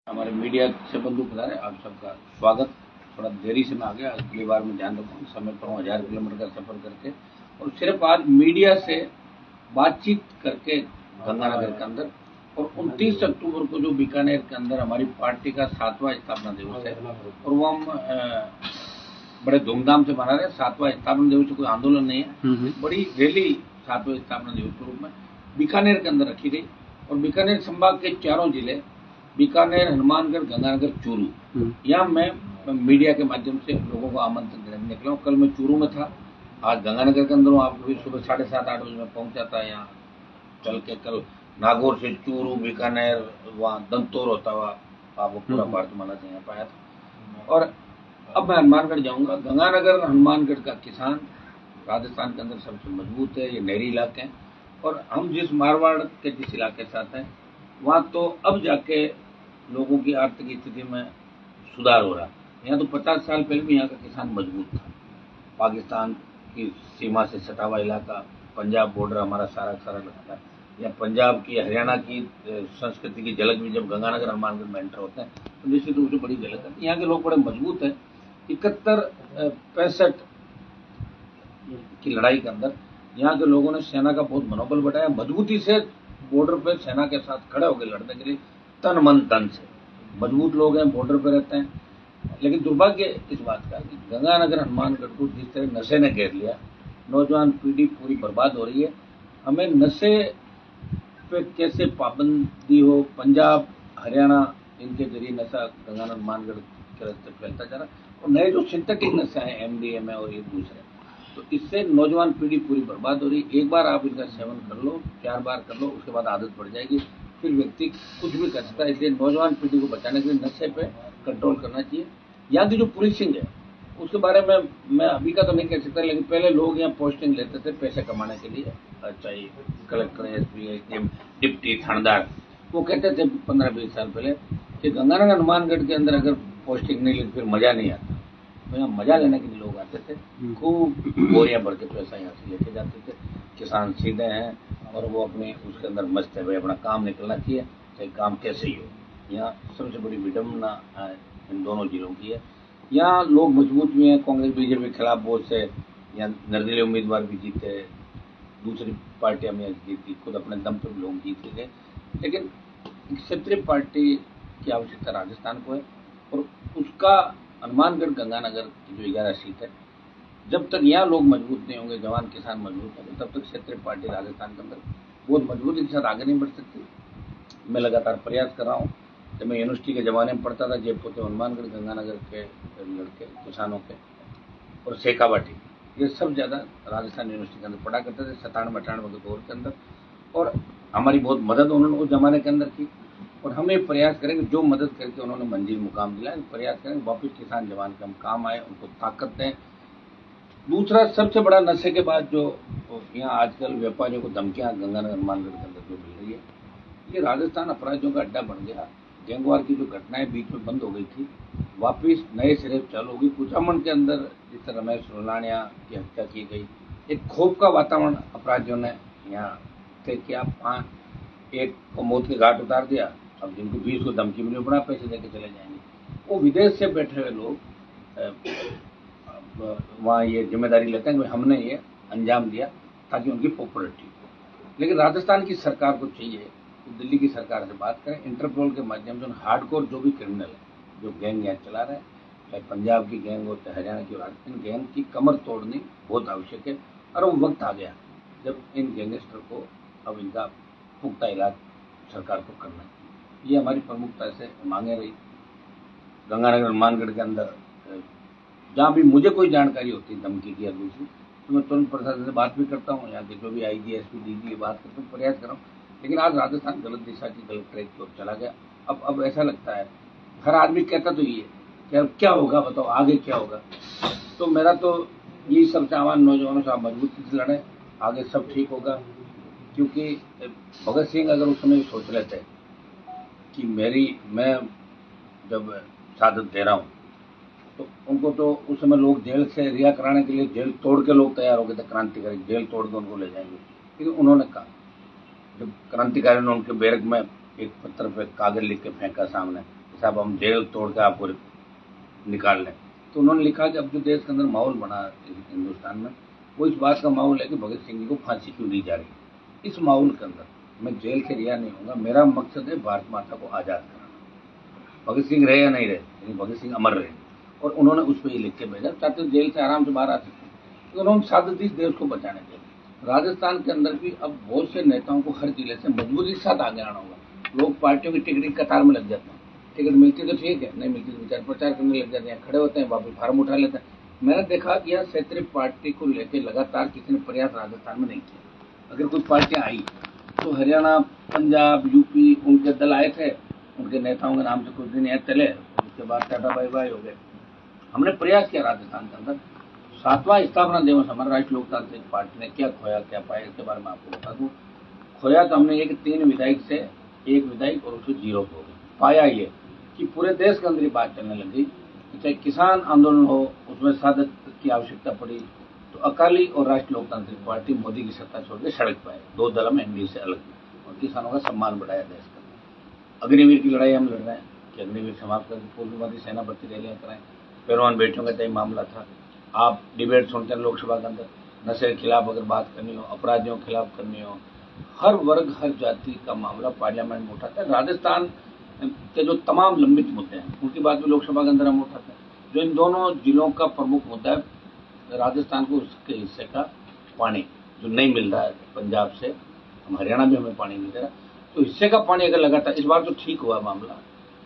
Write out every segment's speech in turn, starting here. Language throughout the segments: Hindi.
हमारे मीडिया से बंधु पधारे, आप सबका स्वागत। थोड़ा देरी से मैं आ गया, अगली बार मैं ध्यान रखूँगा, समय पर हूँ 1000 किलोमीटर का सफर करके, और सिर्फ आज मीडिया से बातचीत करके गंगानगर के अंदर। और 29 अक्टूबर को जो बीकानेर के अंदर हमारी पार्टी का 7वां स्थापना दिवस है, और वो हम बड़े धूमधाम से मना रहे हैं। 7वां स्थापना दिवस कोई आंदोलन नहीं है, बड़ी रैली 7वें स्थापना दिवस के रूप में बीकानेर के अंदर रखी गई। और बीकानेर संभाग के चारों जिले, बीकानेर, हनुमानगढ़, गंगानगर, चूरू, यहाँ मैं मीडिया के माध्यम से लोगों को आमंत्रण देने निकला हूँ। कल मैं चूरू में था, आज गंगानगर के अंदर हूँ। आपको भी सुबह 7:30-8 बजे में पहुंचा था यहाँ चल के। कल नागौर से चूरू, बीकानेर, वहाँ दंतौर होता हुआ आपको पूरा भारत माला से यहाँ पाया था। और अब मैं हनुमानगढ़ जाऊंगा। गंगानगर, हनुमानगढ़ का किसान राजस्थान के अंदर सबसे मजबूत है, ये नहरी इलाके हैं। और हम जिस मारवाड़ के जिस इलाके के साथ हैं, वहाँ तो अब जाके लोगों की आर्थिक स्थिति में सुधार हो रहा है। यहाँ तो 50 साल पहले भी यहाँ का किसान मजबूत था। पाकिस्तान की सीमा से सटा हुआ इलाका, पंजाब बॉर्डर हमारा सारा सारा लगता है। या पंजाब की, हरियाणा की संस्कृति की झलक भी जब गंगानगर, हनुमानगढ़ में एंटर होते हैं तो निश्चित रूप से बड़ी झलक है। यहाँ के लोग बड़े मजबूत हैं। 71-65 की लड़ाई के अंदर यहाँ के लोगों ने सेना का बहुत मनोबल बढ़ाया, मजबूती से बॉर्डर पर सेना के साथ खड़े होकर लड़ने के लिए तन मन धन से मजबूत लोग हैं, बॉर्डर पर रहते हैं। लेकिन दुर्भाग्य इस बात का कि गंगानगर, हनुमानगढ़ को जिस तरह नशे ने घेर लिया, नौजवान पीढ़ी पूरी बर्बाद हो रही है। हमें नशे पे कैसे पाबंदी हो, पंजाब, हरियाणा, इनके जरिए नशा गंगानगर, हनुमानगढ़ के रास्ते फैलता जा रहा है। और नए जो सिंथेटिक नशा है, MDMA और ये दूसरे, तो इससे नौजवान पीढ़ी पूरी बर्बाद हो रही है। एक बार आप इनका सेवन कर लो, 4 बार कर लो, उसके बाद आदत पड़ जाएगी, फिर व्यक्ति कुछ भी कर सकता है। इसलिए नौजवान पीढ़ी को बचाने के लिए नशे पे कंट्रोल करना चाहिए। यहाँ की जो पुलिसिंग है उसके बारे में मैं अभी का तो नहीं कह सकता, लेकिन पहले लोग यहाँ पोस्टिंग लेते थे पैसे कमाने के लिए। अच्छा, ये कलेक्टर, SP, डिप्टी, थानेदार, वो कहते थे 15-20 साल पहले कि गंगानगर, हनुमानगढ़ के अंदर अगर पोस्टिंग नहीं लेती फिर मजा नहीं आता। तो यहाँ मजा लेने के लिए लोग आते थे, खूब बोरियां भर के पैसा यहाँ से लेके जाते थे। किसान सीधे हैं और वो अपने उसके अंदर मस्त है, भाई अपना काम निकलना चाहिए, चाहे काम कैसे ही हो। यहाँ सबसे बड़ी विडम्बना इन दोनों जिलों की है। यहाँ लोग मजबूत भी हैं, कांग्रेस BJP के खिलाफ बहुत से यहाँ निर्दलीय उम्मीदवार भी जीते, दूसरी पार्टियां में जीती, खुद अपने दम पर लोग जीत के गए। लेकिन क्षेत्रीय पार्टी की आवश्यकता राजस्थान को है, और उसका हनुमानगढ़, गंगानगर की जो 11 सीट है, जब तक यहाँ लोग मजबूत नहीं होंगे, जवान किसान मजबूत होंगे, तब तक क्षेत्रीय पार्टी राजस्थान के अंदर बहुत मजबूती के साथ आगे नहीं बढ़ सकती। मैं लगातार प्रयास कर रहा हूँ। जब मैं यूनिवर्सिटी के ज़माने में पढ़ता था, जयपुर के हनुमानगढ़, गंगानगर के लड़के किसानों के और शेखावाटी, ये सब ज़्यादा राजस्थान यूनिवर्सिटी के अंदर पढ़ा करते थे 97-98 के दौर के अंदर। और हमारी बहुत मदद उन्होंने उस ज़माने के अंदर की, और हम ये प्रयास करेंगे जो मदद करके उन्होंने मंजिल मुकाम दिलाया, प्रयास करेंगे वापस किसान जवान के हम काम आए, उनको ताकत दें। दूसरा सबसे बड़ा नशे के बाद जो यहाँ आजकल व्यापारियों को धमकियां गंगानगर, हनुमानगढ़ के अंदर जो मिल रही है, ये राजस्थान अपराधियों का अड्डा बन गया। गैंगवार की जो घटनाएं बीच में बंद हो गई थी, वापिस नए सिरे चालू होगी। कुचामन के अंदर जिस तरह रमेश रोलानिया की हत्या की गई, एक खौफ का वातावरण अपराधियों ने यहाँ तय किया। 1 को मौत के घाट उतार दिया, अब जिनको 20 को धमकी मिली बड़ा पैसे देके चले जाएंगे। वो विदेश से बैठे हुए लोग वहाँ ये जिम्मेदारी लेते हैं कि हमने ये अंजाम दिया ताकि उनकी पॉपुलरिटी हो। लेकिन राजस्थान की सरकार को चाहिए कि दिल्ली की सरकार से बात करें, इंटरपोल के माध्यम से हार्डकोर जो भी क्रिमिनल है, जो गैंग यहाँ चला रहे हैं, चाहे पंजाब की गैंग हो, चाहे हरियाणा की, राजस्थान गैंग की कमर तोड़नी बहुत आवश्यक है। और वो वक्त आ गया जब इन गैंगस्टर को अब इनका पुख्ता इलाज सरकार को करना है। ये हमारी प्रमुखता से मांगे रही। गंगानगर, हनुमानगढ़ के अंदर जहाँ भी मुझे कोई जानकारी होती है धमकी की या दूसरी, तो मैं तुरंत प्रशासन से बात भी करता हूँ, यहाँ के जो भी IG, SP, DG बात करता हूँ, प्रयास कर रहा हूँ। लेकिन आज राजस्थान गलत दिशा की, गलत ट्रैक की ओर चला गया। अब ऐसा लगता है, हर आदमी कहता तो ये कि अब क्या होगा, बताओ आगे क्या होगा। तो मेरा तो यही सबसे आह्वान नौजवानों से, आप मजबूती से लड़ें, आगे सब ठीक होगा। क्योंकि भगत सिंह अगर उस समय सोच लेते कि मैं जब शहादत दे रहा हूँ, तो उनको तो उस समय लोग जेल से रिहा कराने के लिए जेल तोड़ के लोग तैयार हो गए थे, क्रांतिकारी जेल तोड़ के उनको ले जाएंगे। लेकिन उन्होंने कहा, जब क्रांतिकारी ने उनके बैरक में एक पत्थर पे कागज लिख के फेंका सामने, साहब हम जेल तोड़ के आपको निकाल लें। तो उन्होंने लिखा कि अब जो देश के अंदर माहौल बना हिंदुस्तान में, वो इस बात का माहौल है कि भगत सिंह जी को फांसी क्यों दी जा रही है। इस माहौल के अंदर मैं जेल से रिहा नहीं होऊंगा, मेरा मकसद है भारत माता को आज़ाद कराना। भगत सिंह रहे या नहीं रहे, लेकिन भगत सिंह अमर रहे। और उन्होंने उस पर ये लिख के भेजा ताकि जेल से आराम से बाहर आ सकते हैं। तो उन्होंने सादत इस देश को बचाने के लिए। राजस्थान के अंदर भी अब बहुत से नेताओं को हर जिले से मजबूरी के साथ आगे आना होगा। लोग पार्टियों की टिकट की कतार में लग जाते हैं, टिकट मिलती तो ठीक है, नहीं मिलती तो विचार प्रचार करने लग जाते हैं, खड़े होते हैं, वापस फार्म उठा लेते हैं। मैंने देखा कि यह क्षेत्रीय पार्टी को लेकर लगातार किसी ने प्रयास राजस्थान में नहीं किया। अगर कोई पार्टियां आई तो हरियाणा, पंजाब, यूपी उनके दल आए थे, उनके नेताओं के नाम से कुछ दिन ऐड चले, उसके बाद टाटा बाय बाय हो गए। हमने प्रयास किया राजस्थान के अंदर। 7वां स्थापना दिवस हमारा राष्ट्रीय लोकतांत्रिक पार्टी ने क्या खोया क्या पाया, इसके बारे में आपको बता दूं। खोया तो हमने एक 3 विधायक से 1 विधायक और उसको 0 हो गए। पाया ये कि पूरे देश के अंदर ये बात चलने लगी, चाहे किसान आंदोलन हो, उसमें सादत की आवश्यकता पड़ी तो अकाली और राष्ट्रीय लोकतांत्रिक पार्टी मोदी की सत्ता छोड़ के सड़क पर आए, 2 दल में एनडीए से अलग, और किसानों का सम्मान बढ़ाया देश का। अग्निवीर की लड़ाई हम लड़ रहे हैं कि अग्निवीर समाप्त करके पूर्णवादी सेना भर्ती रैलियां कराएं। पहलवान बेटियों का तय मामला था। आप डिबेट सुनते हैं लोकसभा के अंदर, नशे के खिलाफ अगर बात करनी हो, अपराधियों के खिलाफ करनी हो, हर वर्ग हर जाति का मामला पार्लियामेंट में उठाते हैं। राजस्थान के जो तमाम लंबित मुद्दे हैं उनकी बात भी लोकसभा के अंदर हम उठाते हैं। जो इन दोनों जिलों का प्रमुख मुद्दा है राजस्थान को उसके हिस्से का पानी जो नहीं मिल रहा है पंजाब से, हम हरियाणा में हमें पानी नहीं दे रहा, तो हिस्से का पानी अगर लगातार, इस बार तो ठीक हुआ मामला,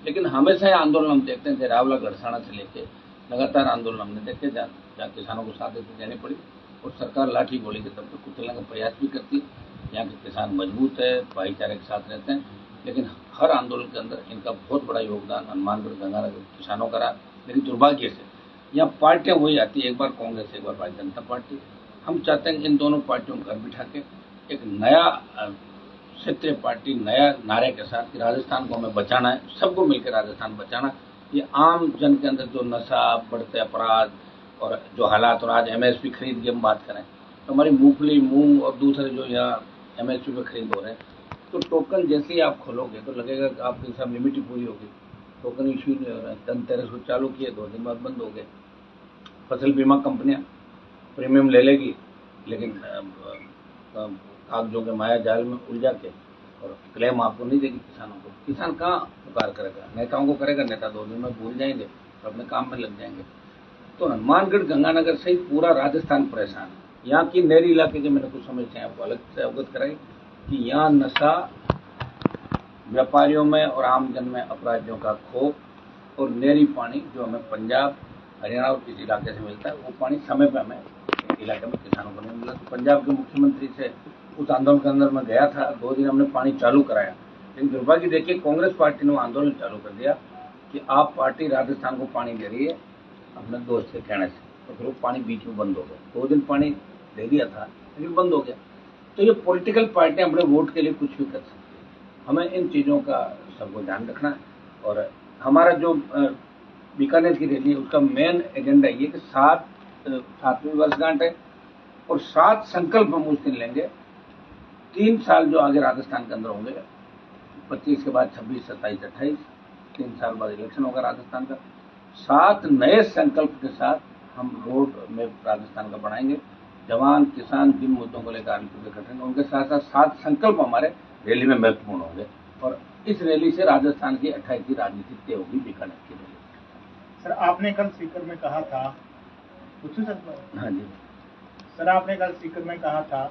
लेकिन हमेशा ये आंदोलन हम देखते हैं रावला गढ़साना से लेके लगातार आंदोलन हमने देखे जहाँ किसानों को सादत देनी पड़ी और सरकार लाठी गोली के तब तक कुचलने का प्रयास भी करती है। यहाँ के किसान मजबूत है, भाईचारे के साथ रहते हैं, लेकिन हर आंदोलन के अंदर इनका बहुत बड़ा योगदान हनुमानगढ़ गंगानगर किसानों का रहा। लेकिन दुर्भाग्य से यहाँ पार्टियां वही आती है, एक बार कांग्रेस एक बार भारतीय जनता पार्टी। हम चाहते हैं इन दोनों पार्टियों को घर बिठा के एक नया क्षेत्रीय पार्टी नया नारे के साथ कि राजस्थान को हमें बचाना है, सबको मिलकर राजस्थान बचाना। ये आम जन के अंदर जो नशा, बढ़ते अपराध और जो हालात, और आज एमएसपी खरीद की हम बात करें तो हमारी मूंगफली, मूंग और दूसरे जो यहाँ एमएसपी पे खरीद हो रहे हैं, तो टोकन जैसे ही आप खोलोगे तो लगेगा कि आपकी सब लिमिट ही पूरी होगी, टोकन इश्यू नहीं हो रहा है। धनतेरस को चालू किए, 2 दिन बाद बंद हो गए। फसल बीमा कंपनियां प्रीमियम ले लेगी, लेकिन कागजों के माया जाल में उलझा के और क्लेम आपको नहीं देगी किसानों को। किसान कहाँ पुकार करेगा, नेताओं को करेगा, नेता 2 दिन में भूल जाएंगे और अपने काम में लग जाएंगे। तो हनुमानगढ़ गंगानगर सहित पूरा राजस्थान परेशान है। यहाँ की नहरी इलाके के मैंने कुछ समस्याएं आपको अलग से अवगत कराई कि यहाँ नशा, व्यापारियों में और आम जन में अपराधियों का खौफ, और नहरी पानी जो हमें पंजाब, हरियाणा और इस इलाके से मिलता है, वो पानी समय पर हमें इलाके में किसानों को नहीं मिला। तो पंजाब के मुख्यमंत्री से उस आंदोलन के अंदर मैं गया था, 2 दिन हमने पानी चालू कराया, लेकिन दुर्भाग्य देखिए कांग्रेस पार्टी ने वो आंदोलन चालू कर दिया कि आप पार्टी राजस्थान को पानी दे रही है अपने दोस्त के कहने से, तो फिर वो पानी बीच में बंद हो गया। 2 दिन पानी दे दिया था लेकिन बंद हो गया। तो ये पॉलिटिकल पार्टियां अपने वोट के लिए कुछ भी कर सकती है, हमें इन चीज़ों का सबको ध्यान रखना है। और हमारा जो बीकानेर की रैली है उसका मेन एजेंडा ये कि 7वीं वर्षगांठ है और 7 संकल्प हम उस दिन लेंगे। 3 साल जो आगे राजस्थान के अंदर होंगे, 25 के बाद 26, 27, 28, 3 साल बाद इलेक्शन होगा राजस्थान का। 7 नए संकल्प के साथ हम रोड में राजस्थान का बढ़ाएंगे। जवान किसान जिन मुद्दों को लेकर आंदोलन करेंगे उनके साथ साथ 7 संकल्प हमारे रैली में महत्वपूर्ण होंगे, और इस रैली से राजस्थान की 28 की राजनीति तय होगी बीकानेर की रैली। सर आपने कल सीकर में कहा था, पूछूं सर? हाँ जी सर, आपने कल सीकर में कहा था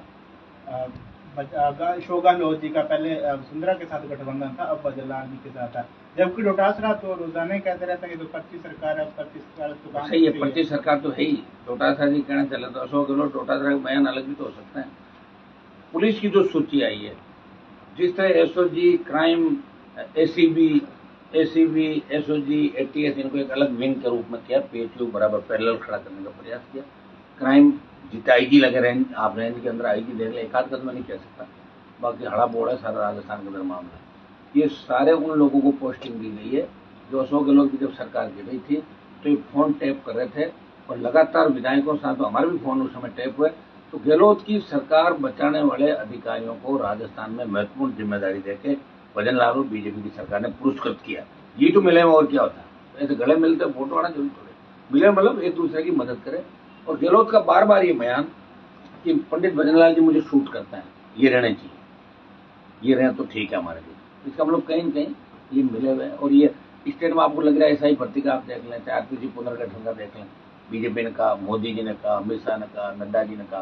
अशोक गहलोत जी का पहले वसुंधरा के साथ गठबंधन था, अब बजरलाल जी के साथ था, जबकि डोटासरा तो रोजाना ही कहते रहते हैं कि तो 25 सरकार है, 25 सरकार तो सही है, 25 सरकार तो है ही। डोटासरा जी कहना चला तो अशोक गहलोत डोटासरा का बयान अलग भी तो हो सकता है। पुलिस की जो सूची आई है, जिस तरह SOG, crime, ACB, SOG, ATS, इनको एक अलग विंग के रूप में किया, पीएचयू बराबर पैरेलल खड़ा करने का प्रयास किया। क्राइम जितने आईजी लगे रेंज, आप रेंज के अंदर आईजी देख ले, एक आध कदम नहीं कह सकता, बाकी हड़ा बोड़ा है सारा राजस्थान के अंदर मामला। ये सारे उन लोगों को पोस्टिंग दी गई है जो अशोक गहलोत की जब सरकार गिर रही थी तो ये फोन टैप कर रहे थे, और लगातार विधायकों साथ तो हमारे भी फोन उस समय टैप हुए। तो गहलोत की सरकार बचाने वाले अधिकारियों को राजस्थान में महत्वपूर्ण जिम्मेदारी देके भजन लाल और बीजेपी की सरकार ने पुरस्कृत किया। ये तो मिले में और क्या होता है, ऐसे गले मिलते फोटो आना जरूरी थोड़े, मिले मतलब एक दूसरे की मदद करे। और गहलोत का बार बार ये बयान कि पंडित भजनलाल जी मुझे शूट करते हैं, ये रहने चाहिए, ये रहे तो ठीक है हमारे लिए, इसका मतलब कहीं न कहीं ये मिले हुए हैं। और ये स्टेट में आपको लग रहा है ऐसा ही भर्ती का आप देख लें, चाहे आरपीसी पुनर्गठन का देख लें, बीजेपी ने कहा, मोदी जी ने कहा, अमित शाह ने कहा, नड्डा जी ने कहा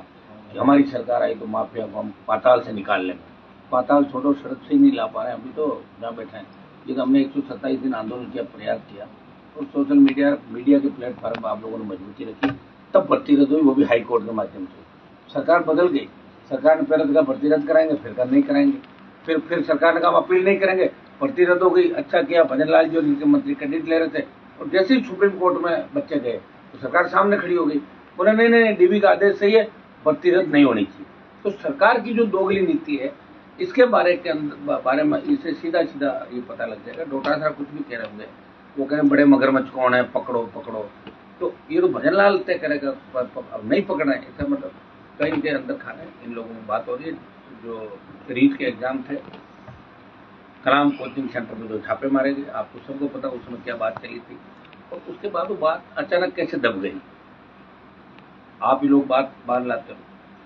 कि हमारी सरकार आई तो माफिया को हम पाताल से निकाल लेंगे। पाताल छोड़ो, सड़क से ही नहीं ला पा रहे हैं, अभी तो जहाँ बैठे हैं। ये तो हमने 127 दिन आंदोलन किया, प्रयास किया, और सोशल मीडिया के प्लेटफॉर्म पर आप लोगों ने मजबूती रखी, तब भर्ती रद्द हुई, वो भी हाई कोर्ट के माध्यम से। सरकार बदल गई, सरकार ने पहले कहा भर्ती रद्द कराएंगे, फिर कहा नहीं कराएंगे, फिर सरकार ने कहा अपील नहीं करेंगे, भर्ती रद्द हो गई। अच्छा किया भजनलाल जी और इनके मंत्री क्रेडिट ले रहे थे, और जैसे ही सुप्रीम कोर्ट में बच्चे गए तो सरकार सामने खड़ी हो गई, बोले नहीं नहीं डीबी का आदेश सही है, भर्ती रद्द नहीं होनी चाहिए। तो सरकार की जो दोगली नीति है, इसके बारे में इसे सीधा सीधा ये पता लग जाएगा। डोटासरा कुछ भी कह रहे होंगे, वो कह रहे बड़े मगरमच्छ कौन है, पकड़ो पकड़ो, तो ये तो भजनलाल तय करेगा, अब नहीं पकड़ना है, इसका मतलब कहीं के अंदर खाना है। इन लोगों में बात हो रही है, जो रीट के एग्जाम थे, कलाम कोचिंग सेंटर में जो छापे मारे गए, आपको सबको पता उस समय क्या बात चली थी, और उसके बाद वो बात अचानक कैसे दब गई। आप ही लोग बात बाहर लाते हो,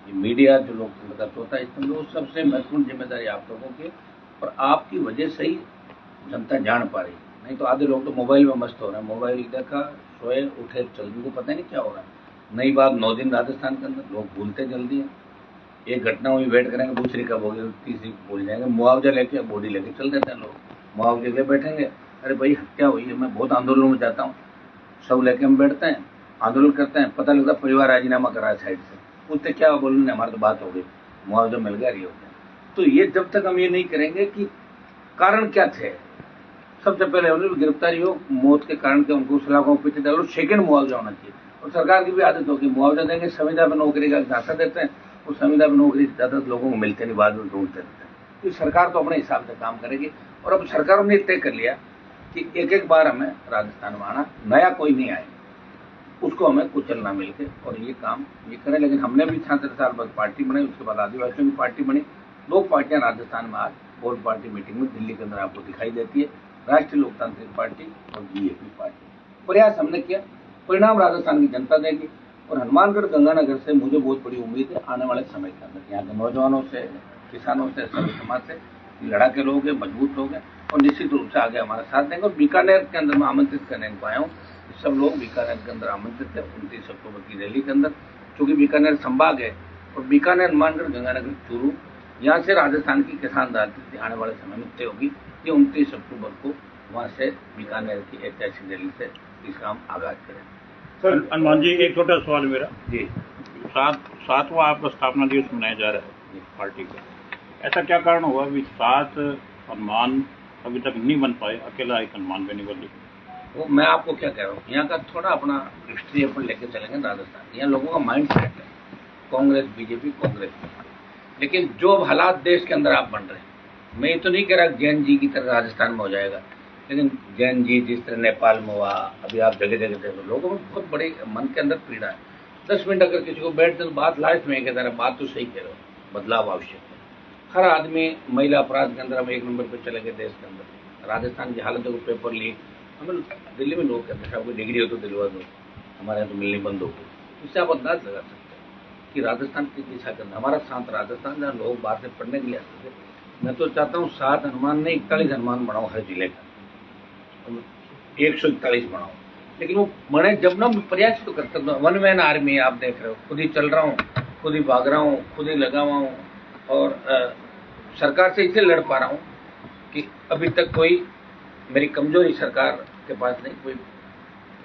ये मीडिया जो लोग तत्व होता है, इसमें लोग सबसे महत्वपूर्ण जिम्मेदारी आप लोगों की, और आपकी वजह से ही जनता जान पा रही है। नहीं तो आधे लोग तो मोबाइल में मस्त हो रहे हैं, मोबाइल देखा, सोए उठे, चल को पता नहीं क्या हो रहा है। नई बात 9 दिन राजस्थान के अंदर, लोग भूलते जल्दी हैं, एक घटना हुई वेट करेंगे, दूसरी कब होगी, तीसरी भूल जाएंगे। मुआवजा लेके बॉडी लेके चल देते हैं लोग, मुआवजे के बैठेंगे, अरे भाई हत्या हुई है, मैं बहुत आंदोलनों में जाता हूँ, सब लेके हम बैठते हैं, आंदोलन करते हैं, पता लगता परिवार राजीनामा करा है साइड से, उससे क्या बोलने, हमारी तो बात हो गई, मुआवजा मिल गया, ये हो गया। तो ये जब तक हम ये नहीं करेंगे कि कारण क्या थे, सबसे पहले उन्हें गिरफ्तारी हो, मौत के कारण के उनको सलाखों पीछे डालो, सेकंड मुआवजा होना चाहिए। और सरकार की भी आदत होगी, मुआवजा देंगे, संविदा पर नौकरी का झांसा देते हैं, उस संविदा पर नौकरी ज्यादा लोगों को मिलते नहीं, बाद में ढूंढते रहते हैं। तो सरकार तो अपने हिसाब से काम करेगी, और अब सरकारों ने तय कर लिया कि एक एक बार हमें राजस्थान में आना, नया कोई नहीं आए, उसको हमें कुचलना मिलके, और ये काम ये करें। लेकिन हमने भी 66 साल बाद पार्टी बनाई, उसके बाद आदिवासियों की पार्टी बनी, 2 पार्टियां राजस्थान में आज बोर्ड पार्टी मीटिंग में दिल्ली के अंदर आपको दिखाई देती है, राष्ट्रीय लोकतांत्रिक पार्टी और बीजेपी पार्टी। प्रयास हमने किया, परिणाम राजस्थान की जनता देगी। और हनुमानगढ़ गंगानगर से मुझे बहुत बड़ी उम्मीद है, आने वाले समय के अंदर यहाँ के नौजवानों से, किसानों से, सभी समाज से लड़ा के लोग हैं, मजबूत लोग हैं, और निश्चित रूप से आगे हमारा साथ देंगे। और बीकानेर के अंदर मैं आमंत्रित करने को आया हूँ, सब लोग बीकानेर के अंदर आमंत्रित है 29 अक्टूबर की रैली के अंदर, क्योंकि बीकानेर संभाग है, और बीकानेर, हनुमानगढ़, गंगानगर, चूरू, यहाँ से राजस्थान की किसान राजनीति आने वाले समय में तय होगी। ये 29 अक्टूबर को वहाँ से बीकानेर की ऐतिहासिक रैली से इसका हम आगाज करें। सर हनुमान जी, एक छोटा सवाल मेरा जी, 7वां आपका स्थापना दिवस मनाया जा रहा है पार्टी का, ऐसा क्या कारण हुआ अभी 7 हनुमान अभी तक नहीं बन पाए, अकेला एक हनुमान बेनीवली? वो मैं आपको क्या कह रहा हूँ, यहाँ का थोड़ा अपना हिस्ट्री अपन लेके चलेंगे राजस्थान। यहाँ लोगों का माइंड सेट है कांग्रेस बीजेपी कांग्रेस, लेकिन जो अब हालात देश के अंदर आप बन रहे हैं, मैं ये तो नहीं कह रहा जैन जी की तरह राजस्थान में हो जाएगा, लेकिन जैन जी जिस तरह नेपाल में हुआ, अभी आप जगह जगह देखो, लोगों में बहुत बड़े मन के अंदर पीड़ा है। 10 मिनट अगर किसी को बैठते तो बात लास्ट में कहता है, बात तो सही कह रहे हो, बदलाव आवश्यक है। हर आदमी महिला अपराध के अंदर हम 1 नंबर पर चले गए देश के अंदर। राजस्थान की हालत देखो, पेपर लीक, हमें दिल्ली में लोग कहते हैं कोई डिग्री हो तो दिलवा दो, हमारे यहाँ तो मिलनी बंद हो गई। इससे आप अंदाज लगा सकते हैं कि राजस्थान की दिशा के अंदर, हमारा शांत राजस्थान जहाँ लोग बाहर से पढ़ने के लिए आते थे, मैं तो चाहता हूँ 7 हनुमान नहीं 41 हनुमान बनाओ हर जिले का, 141 बनाओ। लेकिन वो बने जब ना, प्रयास तो करता हूँ। 1 मैन आर्मी आप देख रहे हो, खुद ही चल रहा हूँ, खुद ही भाग रहा हूँ, खुद ही लगा हुआ हूँ, और सरकार से इसलिए लड़ पा रहा हूँ कि अभी तक कोई मेरी कमजोरी सरकार के पास नहीं, कोई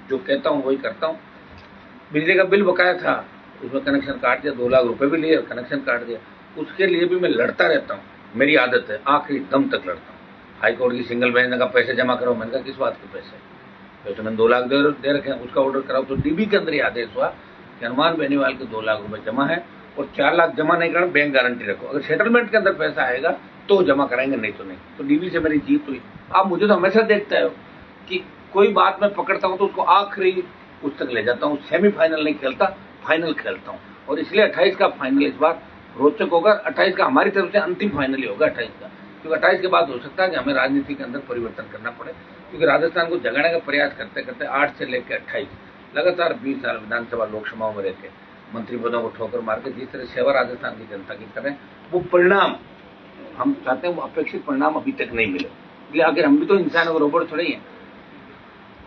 जो कहता हूँ वही करता हूँ। बिजली का बिल बकाया था, उसमें कनेक्शन काट दिया, 2 लाख रुपए भी लिए, कनेक्शन काट दिया, उसके लिए भी मैं लड़ता रहता हूँ, मेरी आदत है, आखिरी दम तक लड़ता हूँ। हाई कोर्ट की सिंगल बेंच ने कहा पैसे जमा करो, मैंने कहा किस बात के पैसे, तो मैंने 2 लाख दे रखे हैं, उसका ऑर्डर कराओ। तो डीबी के अंदर ये आदेश हुआ कि हनुमान बेनीवाल के 2 लाख रुपए जमा है, और 4 लाख जमा नहीं करना, बैंक गारंटी रखो, अगर सेटलमेंट के अंदर पैसा आएगा तो जमा कराएंगे, नहीं तो नहीं। तो डीबी से मेरी जीत हुई। आप मुझे तो हमेशा देखते हो कि कोई बात मैं पकड़ता हूं तो उसको आखिरी उस तक ले जाता हूं, सेमीफाइनल नहीं खेलता, फाइनल खेलता हूं। और इसलिए 28 का फाइनल इस बार रोचक होगा। 28 का हमारी तरफ से अंतिम फाइनल ही होगा 28 का, क्योंकि 28 के बाद हो सकता है कि हमें राजनीति के अंदर परिवर्तन करना पड़े, क्योंकि राजस्थान को जगाने का प्रयास करते करते 8 से लेकर 28 लगातार 20 साल विधानसभा लोकसभाओं में रहकर मंत्री पदों को ठोकर मार के जिस तरह सेवा राजस्थान की जनता की करें, वो परिणाम हम चाहते हैं, वो अपेक्षित परिणाम अभी तक नहीं मिले। इसलिए आखिर हम भी तो इंसान और रोबोट थोड़े ही हैं।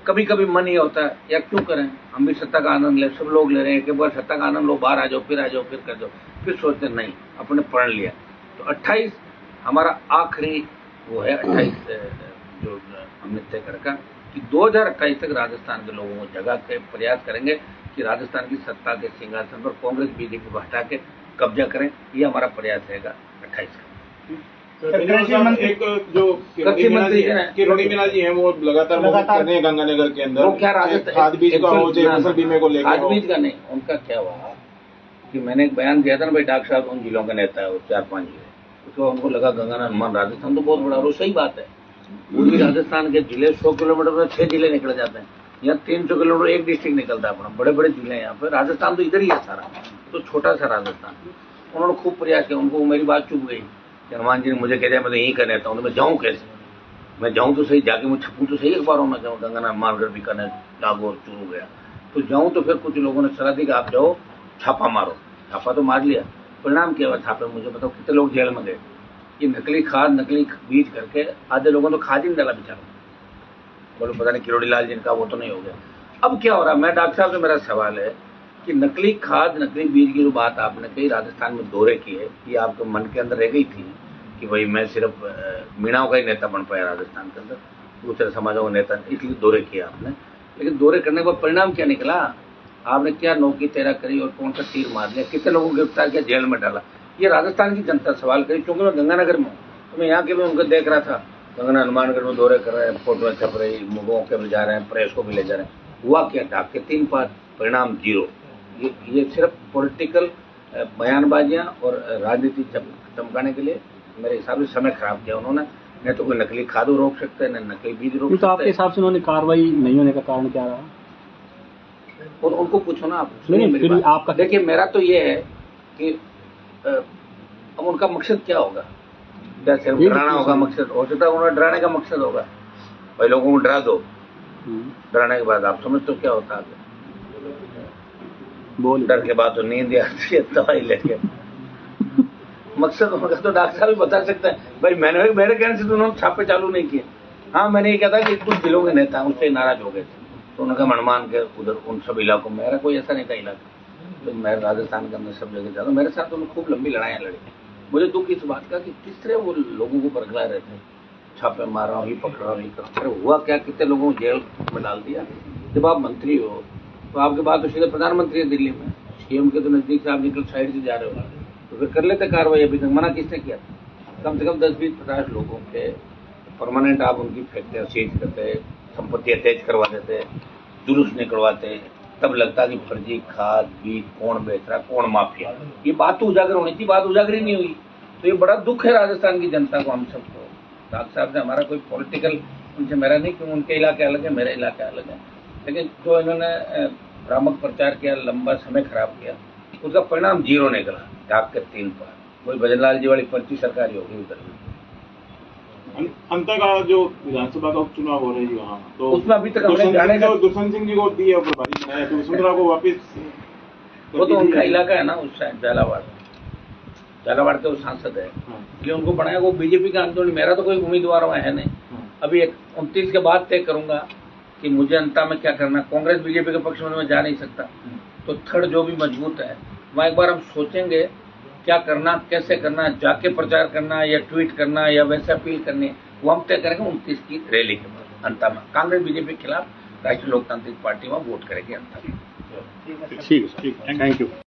कभी कभी मन ये होता है या क्यों करें, हम भी सत्ता का आनंद ले, सब लोग ले रहे हैं, एक बार सत्ता का आनंद लो, बाहर आ जाओ, फिर कर दो, फिर सोचते नहीं अपने पढ़ लिया। तो 28 हमारा आखिरी वो है, 28 जो हमने तय कर रखा कि 2028 तक राजस्थान के लोगों को जगा के प्रयास करेंगे कि राजस्थान की सत्ता के सिंहासन पर कांग्रेस बीजेपी को हटा के कब्जा करें। ये हमारा प्रयास रहेगा 28 का। एक जो किरोड़ी मीना जी हैं वो लगातार कर रहे हैं गंगानगर के अंदर, वो क्या राजस्थान खाद बीज का हो चाहे फसल बीमे को लेकर, खाद बीज का नहीं, उनका क्या हुआ कि मैंने एक बयान दिया था ना भाई, डॉक्टर साहब उन जिलों का नेता है, वो 4-5 जिले, उसको उनको लगा गंगानगर हनुमान राजस्थान तो बहुत बड़ा, और सही बात है। पूर्वी राजस्थान के जिले 100 किलोमीटर में 6 जिले निकल जाते हैं, यहाँ 300 किलोमीटर एक डिस्ट्रिक्ट निकलता है अपना, बड़े बड़े जिले हैं यहाँ पे। राजस्थान तो इधर ही है सारा, तो छोटा सा राजस्थान। उन्होंने खूब प्रयास किया, उनको मेरी बात चुप गई कि हनुमान जी ने मुझे कह दिया मैं तो यहीं का नेता हूँ, तो मैं जाऊँ कैसे, मैं जाऊँ तो सही, जाके मैं छपूँ तो सही अखबारों में, जाऊँ गंगाना मारगढ़ बीकानेर नागौर चूरू गया तो जाऊँ। तो फिर कुछ लोगों ने सलाह दी कि आप जाओ छापा मारो, छापा तो मार लिया, परिणाम क्या हुआ छापे, मुझे बताओ कितने लोग जेल में गए। ये नकली खाद नकली बीज करके आधे लोगों ने तो खाद ही नहीं डाला बेचारा, बोलो पता नहीं किरोड़ी लाल जिनका वो तो नहीं हो गया। अब क्या हो रहा है, मैं डॉक्टर साहब से मेरा सवाल है कि नकली खाद नकली बीज की जो बात आपने कही राजस्थान में दौरे की है, ये आपके मन के अंदर रह गई थी कि भाई मैं सिर्फ मीणाओं का ही नेता बन पाया राजस्थान के अंदर, दूसरे समाजों का नेता, इसलिए दौरे किया आपने। लेकिन दौरे करने के बाद परिणाम क्या निकला, आपने क्या नौकी तेरा करी और कौन सा तीर मार लिया, कितने लोगों को गिरफ्तार किया, जेल में डाला, ये राजस्थान की जनता सवाल करी। क्योंकि मैं गंगानगर में हूँ तो मैं यहाँ के भी उनको देख रहा था, गंगाना हनुमानगढ़ में दौरे कर रहे हैं, फोटो छप रही, मौके पर जा रहे हैं, प्रेस को भी ले जा रहे हैं। हुआ क्या, डाक के 3 पार, परिणाम 0। ये सिर्फ पॉलिटिकल बयानबाजियां और राजनीति चमकाने के लिए मेरे हिसाब से समय खराब किया उन्होंने। नहीं तो कोई नकली खाद रोक सकते हैं, न नकली बीज रोक सकते। तो आपके हिसाब से उन्होंने कार्रवाई नहीं होने का कारण क्या रहा? और उनको पूछो ना आप। नहीं, आपका देखिए मेरा तो ये है कि अब उनका मकसद क्या होगा, क्या सिर्फ डराना होगा मकसद, हो सकता है उन्होंने डराने का मकसद होगा, भाई लोगों को डरा दो, डराने के बाद आप समझ तो क्या होता है, डर के बाद तो नींद आती है दवाई लेके। मकसद होगा तो डॉक्टर साहब भी बता सकते हैं, भाई मेरे कहने से तो उन्होंने छापे चालू नहीं किए। हाँ मैंने ये कहा था कि कुछ जिलों के नेता उससे नाराज हो गए थे, तो उन्होंने कहा हनुमान के उधर उन सब इलाकों में, मेरा कोई ऐसा नहीं था इलाका, तो मैं राजस्थान के अंदर सब जगह जाता हूँ, मेरे साथ तो खूब लंबी लड़ाइयाँ लड़ी। मुझे दुख इस बात का कि किस तरह वो लोगों को बरगला रहे थे, छापे मार रहा हूँ, ये पकड़ रहा हूँ, ये कर रहा हूँ। हुआ क्या, कितने लोगों को जेल में डाल दिया। जब आप मंत्री हो तो आपके बाद तो सीधे प्रधानमंत्री है दिल्ली में, सीएम के तो नजदीक से आप निकल साइड से जा रहे हो, तो फिर कर लेते कार्रवाई। अभी तक मना किसने किया? कम से कम 10-20-50 लोगों के परमानेंट आप उनकी फैक्ट्रियाँ सीज करते, संपत्ति अटैच करवा देते, जुलूस निकलवाते, तब लगता कि फर्जी खाद बीज कौन बेच रहा, कौन माफिया। ये बात तो उजागर होनी थी, बात उजागर ही नहीं हुई। तो ये बड़ा दुख है राजस्थान की जनता को, हम सबको। डॉक्टर साहब से हमारा कोई पॉलिटिकल उनसे मेरा नहीं, क्योंकि उनके इलाके अलग है, मेरे इलाके अलग है। लेकिन जो इन्होंने भ्रामक प्रचार किया, लंबा समय खराब किया, उसका परिणाम 0 निकला। डाक के 3 पार, वही भजनलाल जी वाली पर्ची सरकारी होगी उधर। अंतः जो विधानसभा का उपचुनाव हो रही है वहाँ, तो उसमें अभी तक हमने जाने का दुष्यंत सिंह जी को दिया प्रभारी बनाया, तो वसुंधरा को वापिस, वो तो उनका इलाका है ना उस साइड, झालावाड़ के वो सांसद है, इसलिए उनको बनाया। वो बीजेपी का आंदोलन, मेरा तो कोई उम्मीदवार वहाँ है नहीं। अभी 29 के बाद तय करूंगा कि मुझे अंता में क्या करना। कांग्रेस बीजेपी के पक्ष में मैं जा नहीं सकता, तो थर्ड जो भी मजबूत है वहाँ एक बार हम सोचेंगे क्या करना, कैसे करना, जाके प्रचार करना या ट्वीट करना या वैसे अपील करनी, वो हम तय करेंगे 29 की रैली के बाद। अंता में कांग्रेस बीजेपी के खिलाफ राष्ट्रीय लोकतांत्रिक पार्टी वहाँ वोट करेगी अंता में। ठीक है, थैंक यू।